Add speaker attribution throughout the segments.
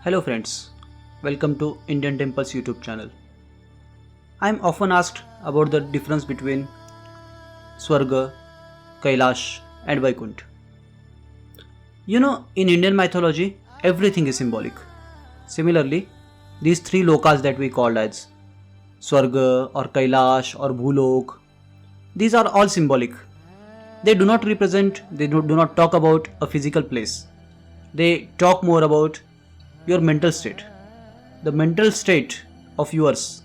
Speaker 1: Hello friends, welcome to Indian Temples YouTube channel. I am often asked about the difference between Swarga, Kailash and Vaikuntha. In Indian mythology, everything is symbolic. Similarly, these three lokas that we called as Swarga or Kailash or Bhulok, these are all symbolic. They do not represent, they do not talk about a physical place. They talk more about your mental state, the mental state of yours,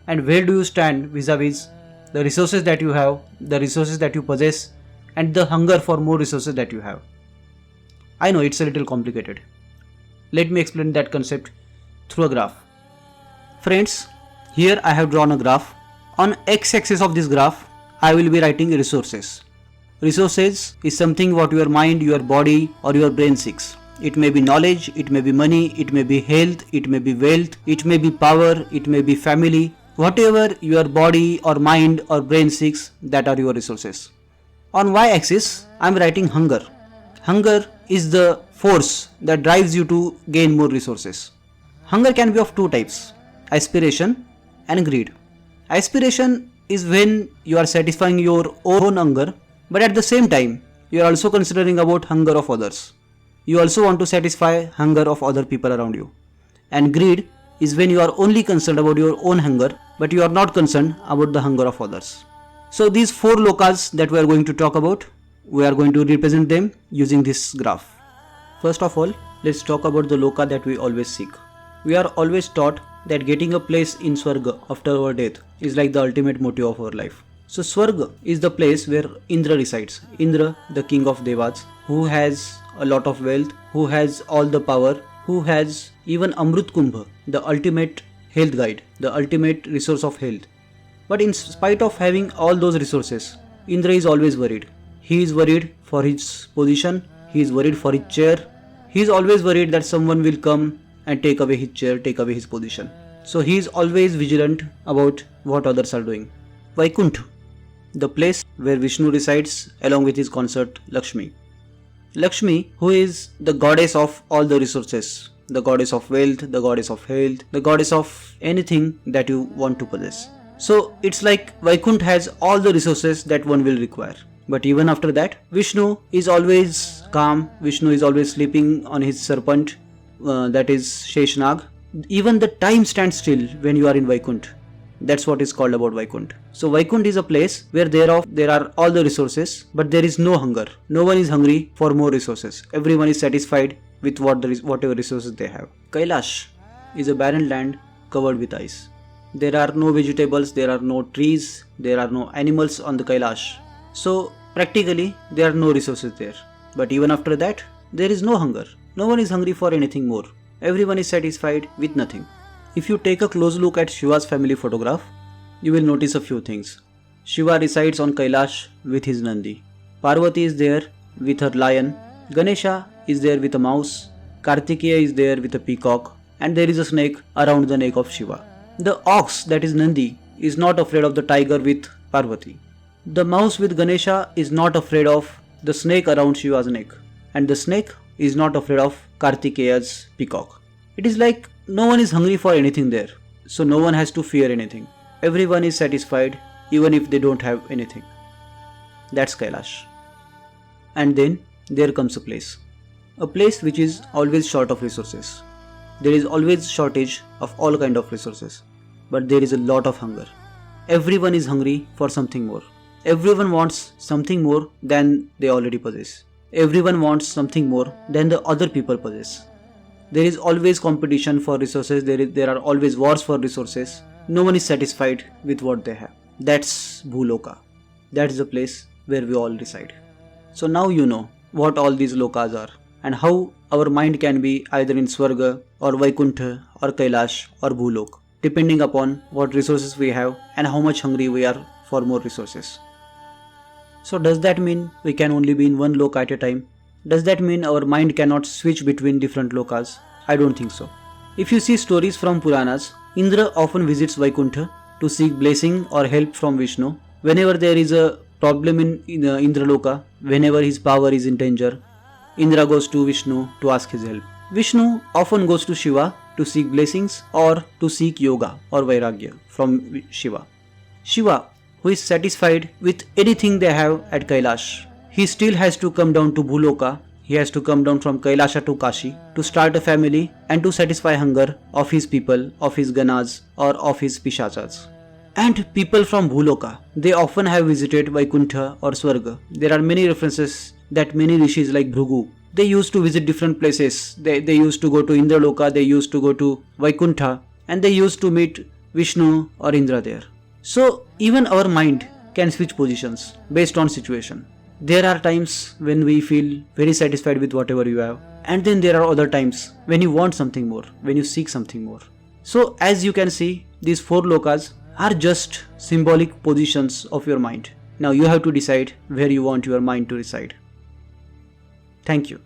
Speaker 1: and where do you stand vis-a-vis the resources that you have, the resources that you possess, and the hunger for more resources that you have. I know it's a little complicated. Let me explain that concept through a graph. Friends, here I have drawn a graph. On x-axis of this graph, I will be writing resources. Resources is something what your mind, your body or your brain seeks. It may be knowledge, it may be money, it may be health, it may be wealth, it may be power, it may be family. Whatever your body or mind or brain seeks, that are your resources. On y-axis, I am writing hunger. Hunger is the force that drives you to gain more resources. Hunger can be of two types, aspiration and greed. Aspiration is when you are satisfying your own hunger, but at the same time, you are also considering about hunger of others. You also want to satisfy hunger of other people around you. And greed is when you are only concerned about your own hunger, but you are not concerned about the hunger of others. So these four lokas that we are going to talk about, we are going to represent them using this graph. First of all, let's talk about the loka that we always seek. We are always taught that getting a place in Swarga after our death is like the ultimate motive of our life. So Swarga is the place where Indra resides. Indra, the king of Devas, who has a lot of wealth, who has all the power, who has even Amrut Kumbha, the ultimate health guide, the ultimate resource of health. But in spite of having all those resources, Indra is always worried. He is worried for his position, he is worried for his chair, he is always worried that someone will come and take away his chair, take away his position. So he is always vigilant about what others are doing. Vaikuntha, the place where Vishnu resides along with his consort Lakshmi. Lakshmi, who is the goddess of all the resources, the goddess of wealth, the goddess of health, the goddess of anything that you want to possess. So it's like Vaikuntha has all the resources that one will require. But even after that, Vishnu is always calm, Vishnu is always sleeping on his serpent, that is Sheshnag. Even the time stands still when you are in Vaikuntha. That's what is called about Vaikuntha. So Vaikuntha is a place where there are all the resources, but there is no hunger. No one is hungry for more resources. Everyone is satisfied with whatever resources they have. Kailash is a barren land covered with ice. There are no vegetables, there are no trees, there are no animals on the Kailash. So practically there are no resources there. But even after that, there is no hunger. No one is hungry for anything more. Everyone is satisfied with nothing. If you take a close look at Shiva's family photograph, you will notice a few things. Shiva resides on Kailash with his Nandi. Parvati is there with her lion. Ganesha is there with a mouse. Kartikeya is there with a peacock. And there is a snake around the neck of Shiva. The ox, that is Nandi, is not afraid of the tiger with Parvati. The mouse with Ganesha is not afraid of the snake around Shiva's neck. And the snake is not afraid of Kartikeya's peacock. It is like no one is hungry for anything there. So no one has to fear anything. Everyone is satisfied even if they don't have anything. That's Kailash. And then there comes a place. A place which is always short of resources. There is always shortage of all kind of resources. But there is a lot of hunger. Everyone is hungry for something more. Everyone wants something more than they already possess. Everyone wants something more than the other people possess. There is always competition for resources, there are always wars for resources. No one is satisfied with what they have. That's Bhuloka. That's the place where we all reside. So now you know what all these lokas are and how our mind can be either in Swarga or Vaikuntha or Kailash or Bhulok, depending upon what resources we have and how much hungry we are for more resources. So does that mean we can only be in one loka at a time? Does that mean our mind cannot switch between different lokas? I don't think so. If you see stories from Puranas, Indra often visits Vaikuntha to seek blessing or help from Vishnu. Whenever there is a problem in Indraloka, whenever his power is in danger, Indra goes to Vishnu to ask his help. Vishnu often goes to Shiva to seek blessings or to seek yoga or vairagya from Shiva. Shiva, who is satisfied with anything they have at Kailash, he still has to come down to Bhuloka. He has to come down from Kailasha to Kashi to start a family and to satisfy hunger of his people, of his ganas or of his pishachas. And people from Bhuloka, they often have visited Vaikuntha or Swarga. There are many references that many rishis like Bhrigu, they used to visit different places. They used to go to Indraloka, they used to go to Vaikuntha, and they used to meet Vishnu or Indra there. So even our mind can switch positions based on situation. There are times when we feel very satisfied with whatever you have, and then there are other times when you want something more, when you seek something more. So as you can see, these four lokas are just symbolic positions of your mind. Now you have to decide where you want your mind to reside. Thank you.